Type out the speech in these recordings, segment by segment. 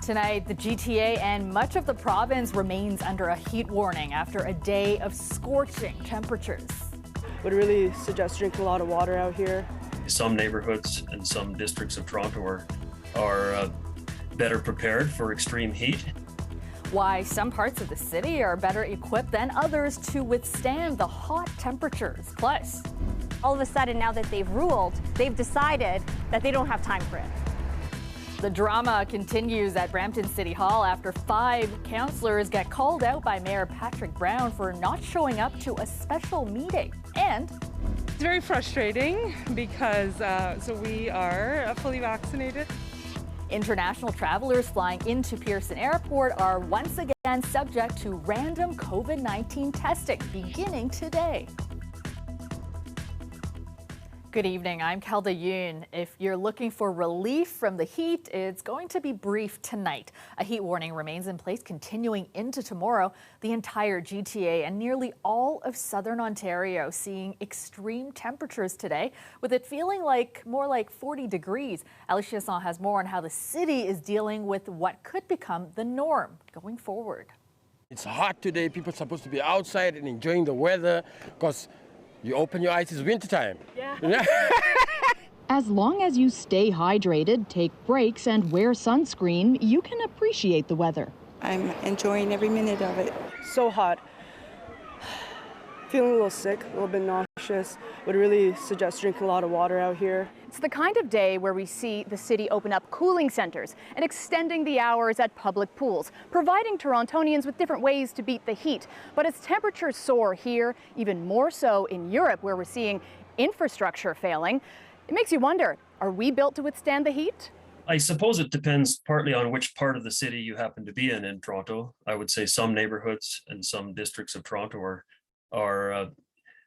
Tonight, the GTA and much of the province remains under a heat warning after a day of scorching temperatures. Would really suggest drinking a lot of water out here. Some neighborhoods and some districts of Toronto are better prepared for extreme heat. Why some parts of the city are better equipped than others to withstand the hot temperatures. Plus, all of a sudden, now that they've decided that they don't have time for it. The drama continues at Brampton City Hall after 5 councillors get called out by Mayor Patrick Brown for not showing up to a special meeting. And it's very frustrating because we are fully vaccinated. International travelers flying into Pearson Airport are once again subject to random COVID-19 testing beginning today. Good evening, I'm Kelda Yoon. If you're looking for relief from the heat, it's going to be brief tonight. A heat warning remains in place continuing into tomorrow. The entire GTA and nearly all of southern Ontario seeing extreme temperatures today, with it feeling more like 40 degrees. Ali Chiasson has more on how the city is dealing with what could become the norm going forward. It's hot today. People are supposed to be outside and enjoying the weather because you open your eyes, it's wintertime. Yeah. As long as you stay hydrated, take breaks, and wear sunscreen, you can appreciate the weather. I'm enjoying every minute of it. So hot. Feeling a little sick, a little bit nauseous. Would really suggest drinking a lot of water out here. It's the kind of day where we see the city open up cooling centers and extending the hours at public pools, providing Torontonians with different ways to beat the heat. But as temperatures soar here, even more so in Europe, where we're seeing infrastructure failing, it makes you wonder, are we built to withstand the heat? I suppose it depends partly on which part of the city you happen to be in Toronto. I would say some neighborhoods and some districts of Toronto are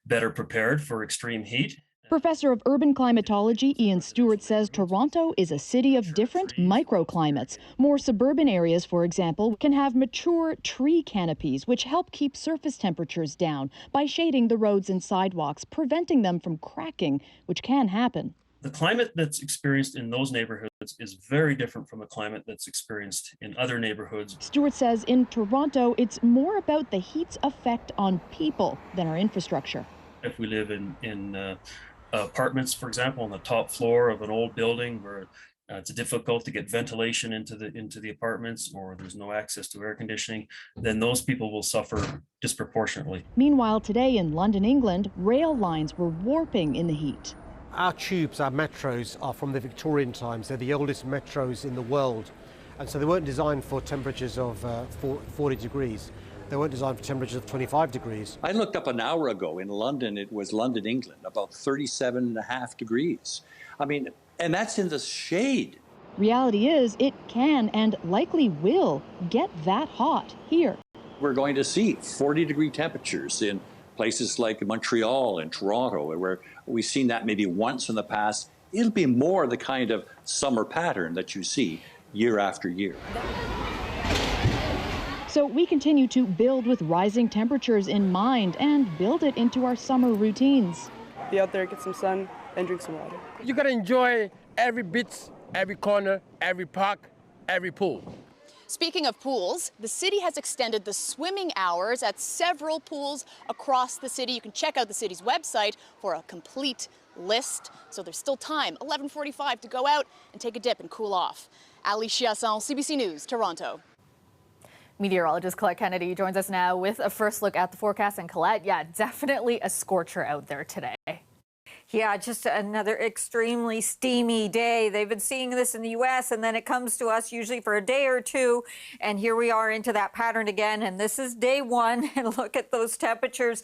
better prepared for extreme heat. Professor of urban climatology Ian Stewart says Toronto is a city of different microclimates. More suburban areas, for example, can have mature tree canopies, which help keep surface temperatures down by shading the roads and sidewalks, preventing them from cracking, which can happen. The climate that's experienced in those neighborhoods is very different from the climate that's experienced in other neighborhoods. Stewart says in Toronto, it's more about the heat's effect on people than our infrastructure. If we live in apartments, for example, on the top floor of an old building where it's difficult to get ventilation into the apartments, or there's no access to air conditioning, then those people will suffer disproportionately. Meanwhile, today in London, England, rail lines were warping in the heat. Our tubes, our metros, are from the Victorian times. They're the oldest metros in the world. And so they weren't designed for temperatures of 40 degrees. They weren't designed for temperatures of 25 degrees. I looked up an hour ago in London, it was London, England, about 37.5 degrees. I mean, and that's in the shade. Reality is it can and likely will get that hot here. We're going to see 40-degree temperatures in places like Montreal and Toronto, where we've seen that maybe once in the past. It'll be more the kind of summer pattern that you see year after year. So we continue to build with rising temperatures in mind and build it into our summer routines. Be out there, get some sun, and drink some water. You gotta enjoy every bit, every corner, every park, every pool. Speaking of pools, the city has extended the swimming hours at several pools across the city. You can check out the city's website for a complete list. So there's still time, 11:45, to go out and take a dip and cool off. Ali Chiasson, CBC News, Toronto. Meteorologist Colette Kennedy joins us now with a first look at the forecast. And Colette, yeah, definitely a scorcher out there today. Yeah, just another extremely steamy day. They've been seeing this in the U.S. and then it comes to us usually for a day or two. And here we are into that pattern again. And this is day one. And look at those temperatures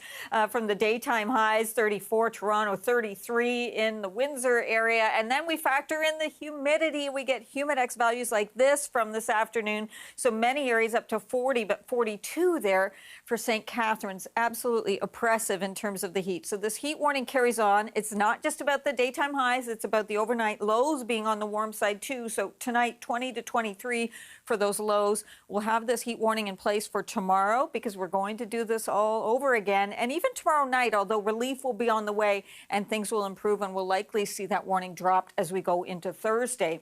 from the daytime highs, 34, Toronto, 33 in the Windsor area. And then we factor in the humidity. We get humidex values like this from this afternoon. So many areas up to 40, but 42 there for St. Catharines. Absolutely oppressive in terms of the heat. So this heat warning carries on. It's not just about the daytime highs, it's about the overnight lows being on the warm side too. So tonight, 20 to 23 for those lows. We'll have this heat warning in place for tomorrow because we're going to do this all over again. And even tomorrow night, although relief will be on the way and things will improve, and we'll likely see that warning dropped as we go into Thursday.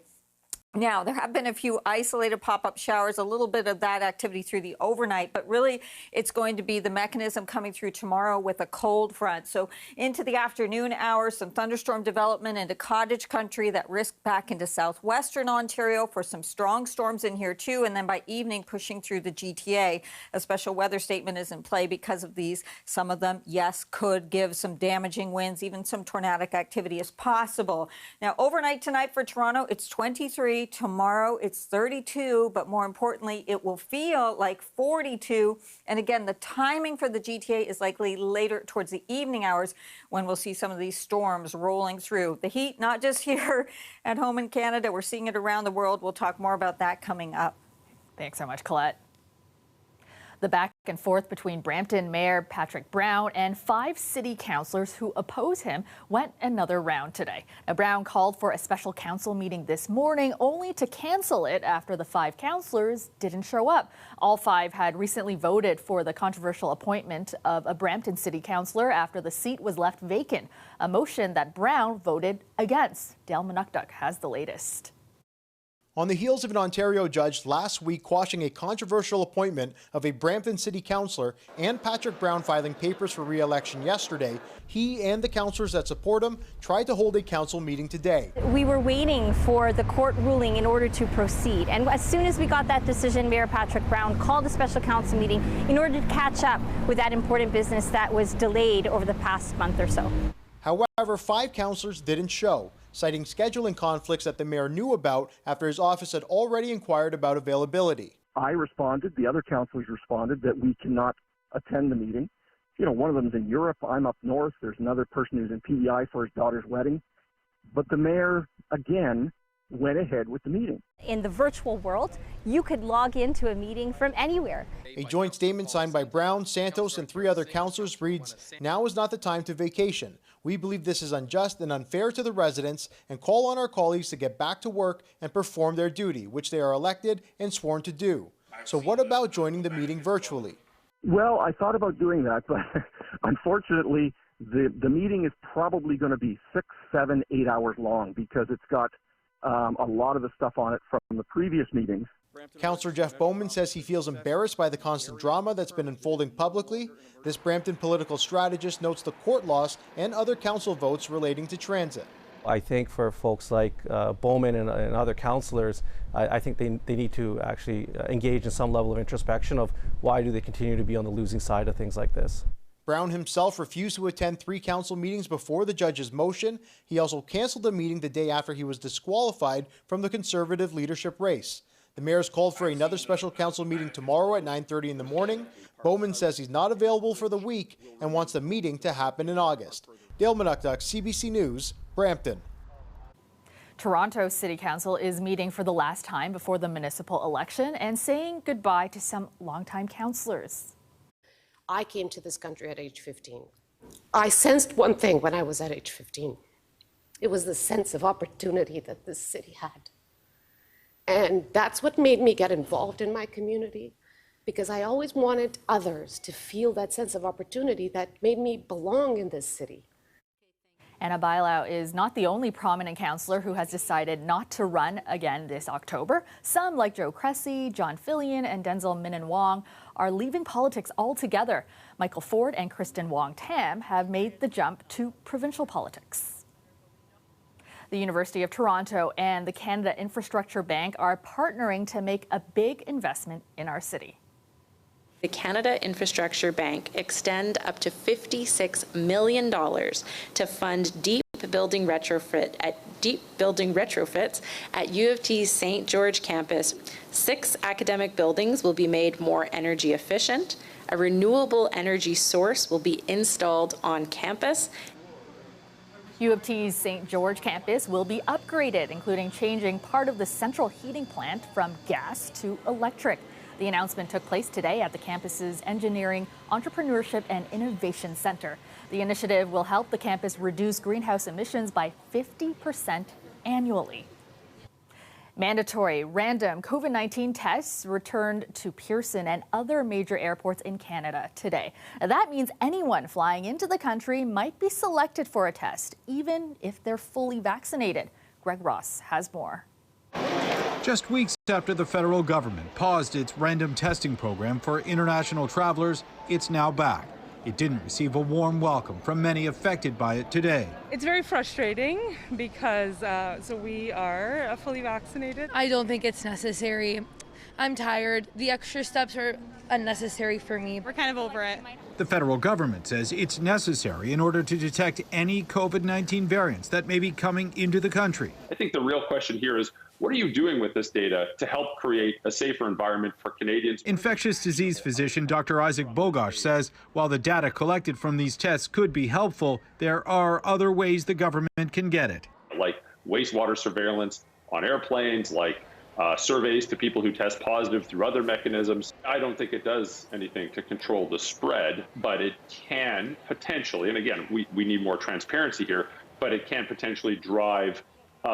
Now, there have been a few isolated pop-up showers, a little bit of that activity through the overnight, but really it's going to be the mechanism coming through tomorrow with a cold front. So into the afternoon hours, some thunderstorm development into cottage country that risk back into southwestern Ontario for some strong storms in here too. And then by evening, pushing through the GTA. A special weather statement is in play because of these. Some of them, yes, could give some damaging winds, even some tornadic activity is possible. Now, overnight tonight for Toronto, it's 23. Tomorrow it's 32, but more importantly, it will feel like 42. And again, the timing for the GTA is likely later towards the evening hours when we'll see some of these storms rolling through. The heat, not just here at home in Canada, we're seeing it around the world. We'll talk more about that coming up. Thanks so much, Colette. The back and forth between Brampton Mayor Patrick Brown and 5 city councillors who oppose him went another round today. Now, Brown called for a special council meeting this morning only to cancel it after the 5 councillors didn't show up. All 5 had recently voted for the controversial appointment of a Brampton city councillor after the seat was left vacant, a motion that Brown voted against. Dale Manukduk has the latest. On the heels of an Ontario judge last week quashing a controversial appointment of a Brampton City councillor and Patrick Brown filing papers for re-election yesterday, he and the councillors that support him tried to hold a council meeting today. We were waiting for the court ruling in order to proceed, and as soon as we got that decision, Mayor Patrick Brown called a special council meeting in order to catch up with that important business that was delayed over the past month or so. However, 5 councillors didn't show, citing scheduling conflicts that the mayor knew about after his office had already inquired about availability. I responded, the other councillors responded that we cannot attend the meeting. You know, one of them is in Europe, I'm up north, there's another person who's in PEI for his daughter's wedding. But the mayor, again, went ahead with the meeting. In the virtual world, you could log into a meeting from anywhere. A joint statement signed by Brown, Santos, and 3 other councillors reads, "Now is not the time to vacation. We believe this is unjust and unfair to the residents and call on our colleagues to get back to work and perform their duty, which they are elected and sworn to do. So what about joining the meeting virtually?" Well, I thought about doing that, but unfortunately, the meeting is probably going to be 6, 7, 8 hours long because it's got a lot of the stuff on it from the previous meetings. Councillor Jeff Bowman says he feels embarrassed by the constant drama that's been unfolding publicly. This Brampton political strategist notes the court loss and other council votes relating to transit. I think for folks like Bowman and other councillors, I think they need to actually engage in some level of introspection of why do they continue to be on the losing side of things like this. Brown himself refused to attend 3 council meetings before the judge's motion. He also canceled the meeting the day after he was disqualified from the Conservative leadership race. The mayor's called for another special council meeting tomorrow at 9:30 in the morning. Bowman says he's not available for the week and wants the meeting to happen in August. Dale Manukduk, CBC News, Brampton. Toronto City Council is meeting for the last time before the municipal election and saying goodbye to some longtime councillors. I came to this country at age 15. I sensed one thing when I was at age 15. It was the sense of opportunity that this city had. And that's what made me get involved in my community, because I always wanted others to feel that sense of opportunity that made me belong in this city. Anna Bailau is not the only prominent councillor who has decided not to run again this October. Some, like Joe Cressy, John Fillion, and Denzel Minan Wong, are leaving politics altogether. Michael Ford and Kristen Wong-Tam have made the jump to provincial politics. The University of Toronto and the Canada Infrastructure Bank are partnering to make a big investment in our city. The Canada Infrastructure Bank extend up to $56 million to fund deep building retrofits at U of T's St. George campus. 6 academic buildings will be made more energy efficient. A renewable energy source will be installed on campus. U of T's St. George campus will be upgraded, including changing part of the central heating plant from gas to electric. The announcement took place today at the campus's Engineering, Entrepreneurship and Innovation Center. The initiative will help the campus reduce greenhouse emissions by 50% annually. Mandatory random COVID-19 tests returned to Pearson and other major airports in Canada today. That means anyone flying into the country might be selected for a test, even if they're fully vaccinated. Greg Ross has more. Just weeks after the federal government paused its random testing program for international travelers, it's now back. It didn't receive a warm welcome from many affected by it today. It's very frustrating because so we are fully vaccinated. I don't think it's necessary. I'm tired. The extra steps are unnecessary for me. We're kind of over it. The federal government says it's necessary in order to detect any COVID-19 variants that may be coming into the country. I think the real question here is, what are you doing with this data to help create a safer environment for Canadians? Infectious disease physician Dr. Isaac Bogosh says while the data collected from these tests could be helpful, there are other ways the government can get it. Like wastewater surveillance on airplanes, like surveys to people who test positive through other mechanisms. I don't think it does anything to control the spread, but it can potentially, and again, we need more transparency here, but it can potentially drive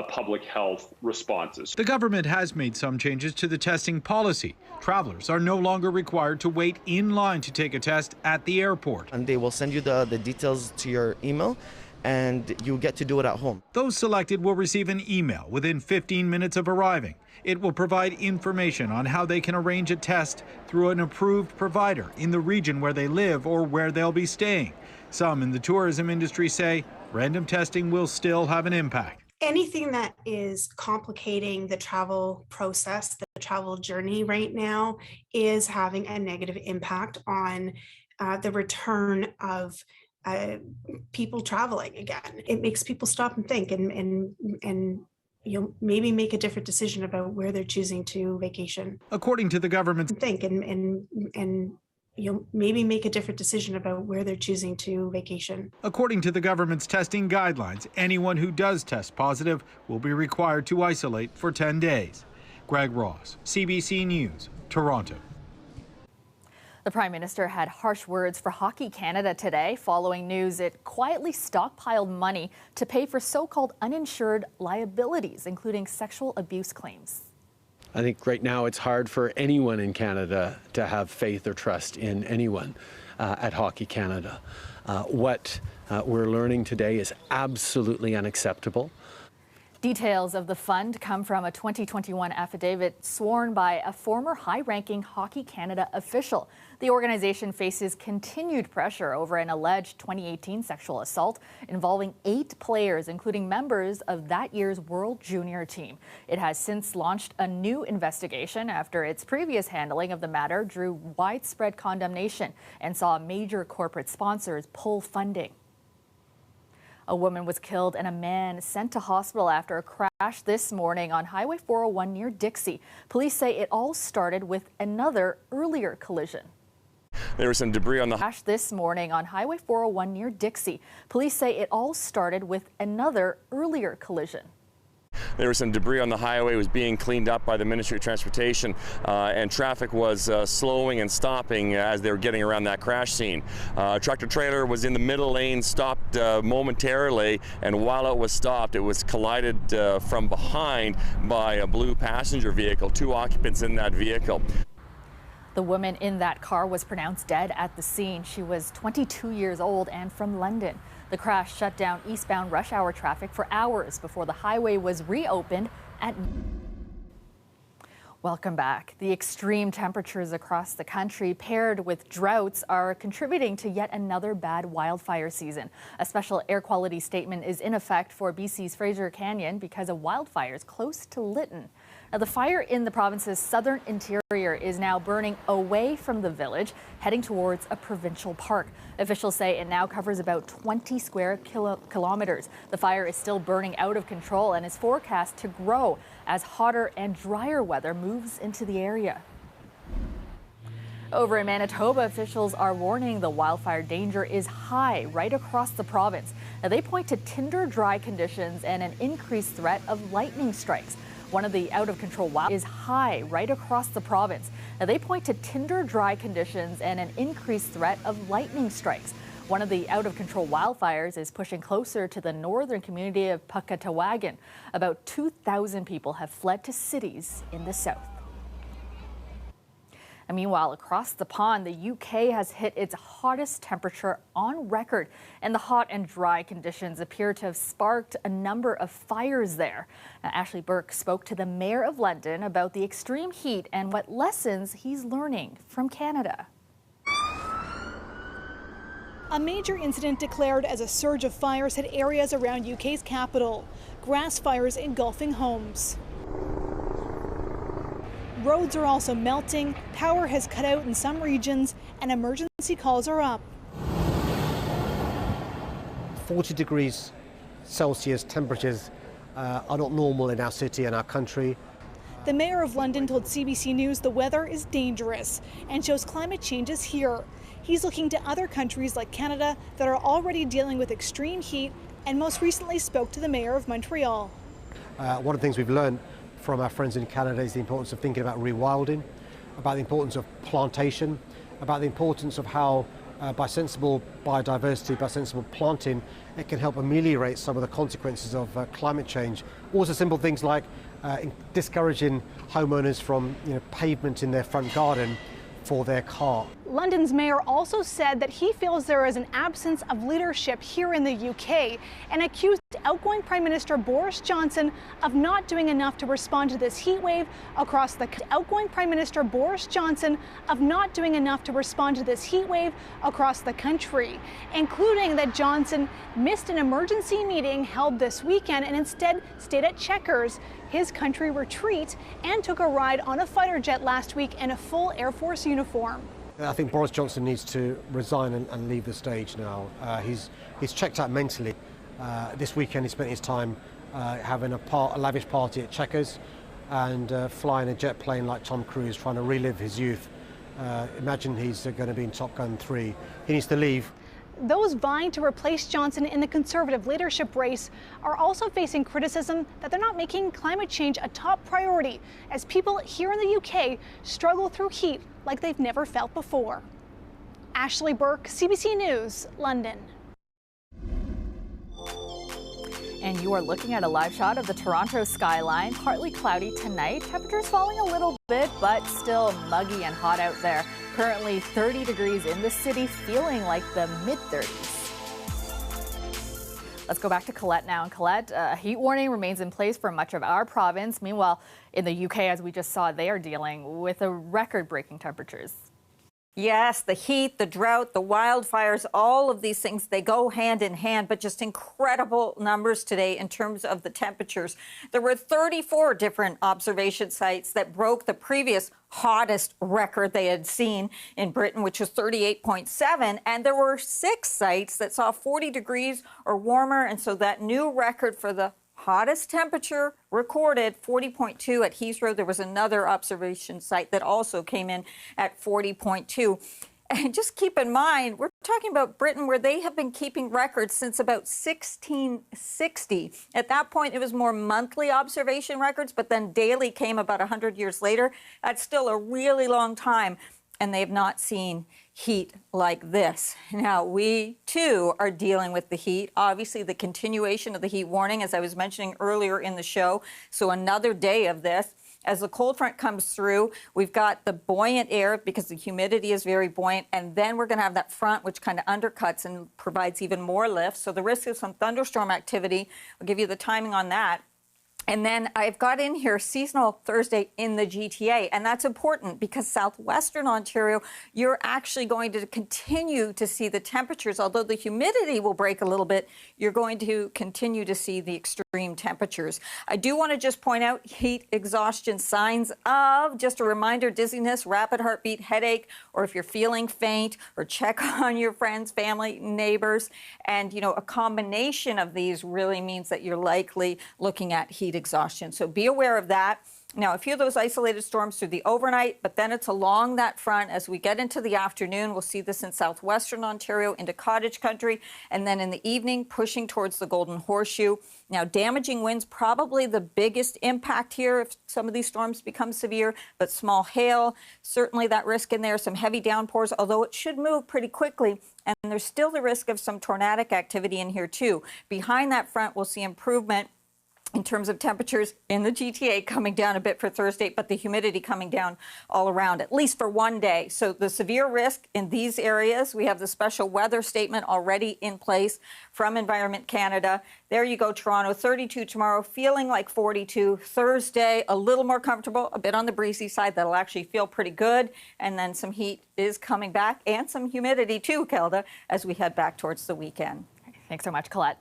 public health responses. The government has made some changes to the testing policy. Travelers are no longer required to wait in line to take a test at the airport. And they will send you the details to your email, and you get to do it at home. Those selected will receive an email within 15 minutes of arriving. It will provide information on how they can arrange a test through an approved provider in the region where they live or where they'll be staying. Some in the tourism industry say random testing will still have an impact. Anything that is complicating the travel process, the travel journey right now, is having a negative impact on the return of people traveling again. It makes people stop and think and maybe make a different decision about where they're choosing to vacation. According to the government, maybe make a different decision about where they're choosing to vacation. According to the government's testing guidelines, anyone who does test positive will be required to isolate for 10 days. Greg Ross, CBC News, Toronto. The Prime Minister had harsh words for Hockey Canada today following news it quietly stockpiled money to pay for so-called uninsured liabilities, including sexual abuse claims. I think right now it's hard for anyone in Canada to have faith or trust in anyone at Hockey Canada. What we're learning today is absolutely unacceptable. Details of the fund come from a 2021 affidavit sworn by a former high-ranking Hockey Canada official. The organization faces continued pressure over an alleged 2018 sexual assault involving 8 players, including members of that year's World Junior team. It has since launched a new investigation after its previous handling of the matter drew widespread condemnation and saw major corporate sponsors pull funding. A woman was killed and a man sent to hospital after a crash this morning on Highway 401 near Dixie. Police say it all started with another earlier collision. There was some debris on the crash this morning on Highway 401 near Dixie. Police say it all started with another earlier collision. There was some debris on the highway. It was being cleaned up by the Ministry of Transportation, and traffic was slowing and stopping as they were getting around that crash scene. A tractor trailer was in the middle lane, stopped momentarily, and while it was stopped, it was collided from behind by a blue passenger vehicle, 2 occupants in that vehicle. The woman in that car was pronounced dead at the scene. She was 22 years old and from London. The crash shut down eastbound rush hour traffic for hours before the highway was reopened at... Welcome back. The extreme temperatures across the country paired with droughts are contributing to yet another bad wildfire season. A special air quality statement is in effect for BC's Fraser Canyon because of wildfires close to Lytton. Now, the fire in the province's southern interior is now burning away from the village, heading towards a provincial park. Officials say it now covers about 20 square kilometers. The fire is still burning out of control and is forecast to grow as hotter and drier weather moves into the area. Over in Manitoba, officials are warning the wildfire danger is high right across the province. Now, they point to tinder dry conditions and an increased threat of lightning strikes. One of the out-of-control wildfires is high right across the province. Now, they point to tinder dry conditions and an increased threat of lightning strikes. One of the out-of-control wildfires is pushing closer to the northern community of Pukatawagan. About 2,000 people have fled to cities in the south. And meanwhile, across the pond, the UK has hit its hottest temperature on record. And the hot and dry conditions appear to have sparked a number of fires there. Now, Ashley Burke spoke to the Mayor of London about the extreme heat and what lessons he's learning from Canada. A major incident declared as a surge of fires hit areas around UK's capital. Grass fires engulfing homes. Roads are also melting, power has cut out in some regions, and emergency calls are up. 40 degrees Celsius temperatures are not normal in our city and our country. The Mayor of London told CBC News the weather is dangerous and shows climate change is here. He's looking to other countries like Canada that are already dealing with extreme heat, and most recently spoke to the Mayor of Montreal. One of the things we've learned from our friends in Canada is the importance of thinking about rewilding, about the importance of plantation, about the importance of how by sensible biodiversity, by sensible planting, it can help ameliorate some of the consequences of climate change. Also simple things like discouraging homeowners from pavement in their front garden for their car. London's mayor also said that he feels there is an absence of leadership here in the UK and accused outgoing Prime Minister Boris Johnson of not doing enough to respond to this heat wave across the country, including that Johnson missed an emergency meeting held this weekend and instead stayed at Chequers, his country retreat, and took a ride on a fighter jet last week in a full Air Force uniform. I think Boris Johnson needs to resign and leave the stage now. He's checked out mentally. This weekend he spent his time having a lavish party at Chequers and flying a jet plane like Tom Cruise, trying to relive his youth. Imagine he's going to be in Top Gun 3. He needs to leave. Those vying to replace Johnson in the Conservative leadership race are also facing criticism that they're not making climate change a top priority as people here in the UK struggle through heat like they've never felt before. Ashley Burke, CBC News, London. And you are looking at a live shot of the Toronto skyline. Partly cloudy tonight. Temperatures falling a little bit, but still muggy and hot out there. Currently 30 degrees in the city, feeling like the mid-30s. Let's go back to Colette now. And Colette, a heat warning remains in place for much of our province. Meanwhile, in the UK, as we just saw, they are dealing with a record-breaking temperatures. Yes, the heat, the drought, the wildfires, all of these things, they go hand in hand, but just incredible numbers today in terms of the temperatures. There were 34 different observation sites that broke the previous hottest record they had seen in Britain, which was 38.7. And there were 6 sites that saw 40 degrees or warmer. And so that new record for the hottest temperature recorded, 40.2 at Heathrow. There was another observation site that also came in at 40.2. And just keep in mind, we're talking about Britain, where they have been keeping records since about 1660. At that point, it was more monthly observation records, but then daily came about 100 years later. That's still a really long time, and they've not seen heat like this. Now, we too are dealing with the heat. Obviously, the continuation of the heat warning, as I was mentioning earlier in the show. So another day of this. As the cold front comes through, we've got the buoyant air because the humidity is very buoyant. And then we're going to have that front, which kind of undercuts and provides even more lift. So the risk of some thunderstorm activity, I'll give you the timing on that. And then I've got in here seasonal Thursday in the GTA. And that's important because southwestern Ontario, you're actually going to continue to see the temperatures. Although the humidity will break a little bit, you're going to continue to see the extreme temperatures. I do want to just point out heat exhaustion signs of, just a reminder, dizziness, rapid heartbeat, headache, or if you're feeling faint, or check on your friends, family, neighbors. And, you know, a combination of these really means that you're likely looking at heat exhaustion. So be aware of that. Now, a few of those isolated storms through the overnight, but then it's along that front. As we get into the afternoon, we'll see this in southwestern Ontario into cottage country, and then in the evening, pushing towards the Golden Horseshoe. Now, damaging winds, probably the biggest impact here if some of these storms become severe, but small hail, certainly that risk in there, some heavy downpours, although it should move pretty quickly. And there's still the risk of some tornadic activity in here too. Behind that front, we'll see improvement in terms of temperatures in the GTA coming down a bit for Thursday, but the humidity coming down all around, at least for one day. So the severe risk in these areas, we have the special weather statement already in place from Environment Canada. There you go, Toronto, 32 tomorrow, feeling like 42. Thursday, a little more comfortable, a bit on the breezy side. That'll actually feel pretty good. And then some heat is coming back and some humidity too, Kelda, as we head back towards the weekend. Thanks so much, Colette.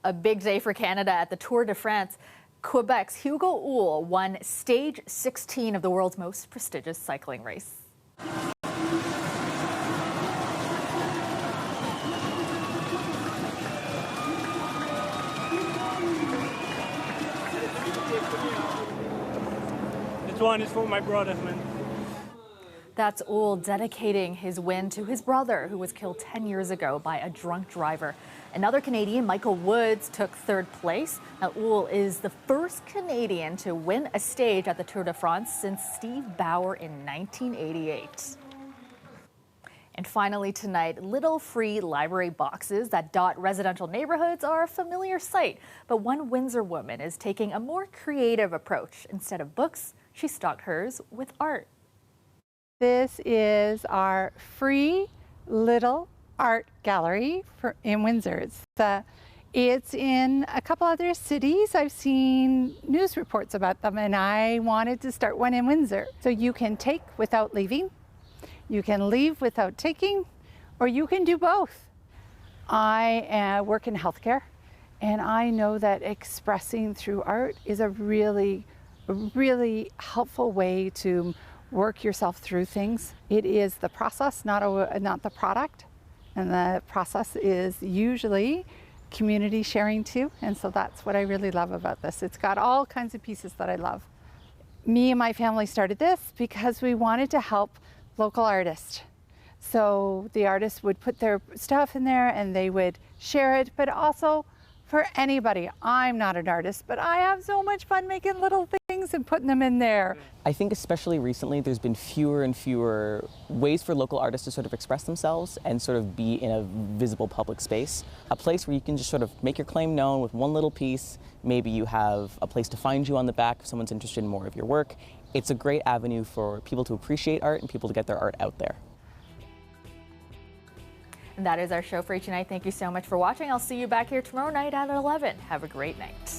A big day for Canada at the Tour de France. Quebec's Hugo Hull won stage 16 of the world's most prestigious cycling race. This one is for my brother, man. That's Hull dedicating his win to his brother, who was killed 10 years ago by a drunk driver. Another Canadian, Michael Woods, took third place. Now, Hull is the first Canadian to win a stage at the Tour de France since Steve Bauer in 1988. And finally tonight, little free library boxes that dot residential neighborhoods are a familiar sight. But one Windsor woman is taking a more creative approach. Instead of books, she stocked hers with art. This is our free little art gallery in Windsor. It's in a couple other cities. I've seen news reports about them, and I wanted to start one in Windsor. So you can take without leaving, you can leave without taking, or you can do both. I work in healthcare, and I know that expressing through art is a really helpful way to work yourself through things. It is the process, not the product. And the process is usually community sharing too. And so that's what I really love about this. It's got all kinds of pieces that I love. Me and my family started this because we wanted to help local artists. So the artists would put their stuff in there and they would share it, but also for anybody. I'm not an artist, but I have so much fun making little things and putting them in there. I think especially recently there's been fewer and fewer ways for local artists to sort of express themselves and sort of be in a visible public space. A place where you can just sort of make your claim known with one little piece. Maybe you have a place to find you on the back if someone's interested in more of your work. It's a great avenue for people to appreciate art and people to get their art out there. And that is our show for you tonight. Thank you so much for watching. I'll see you back here tomorrow night at 11. Have a great night.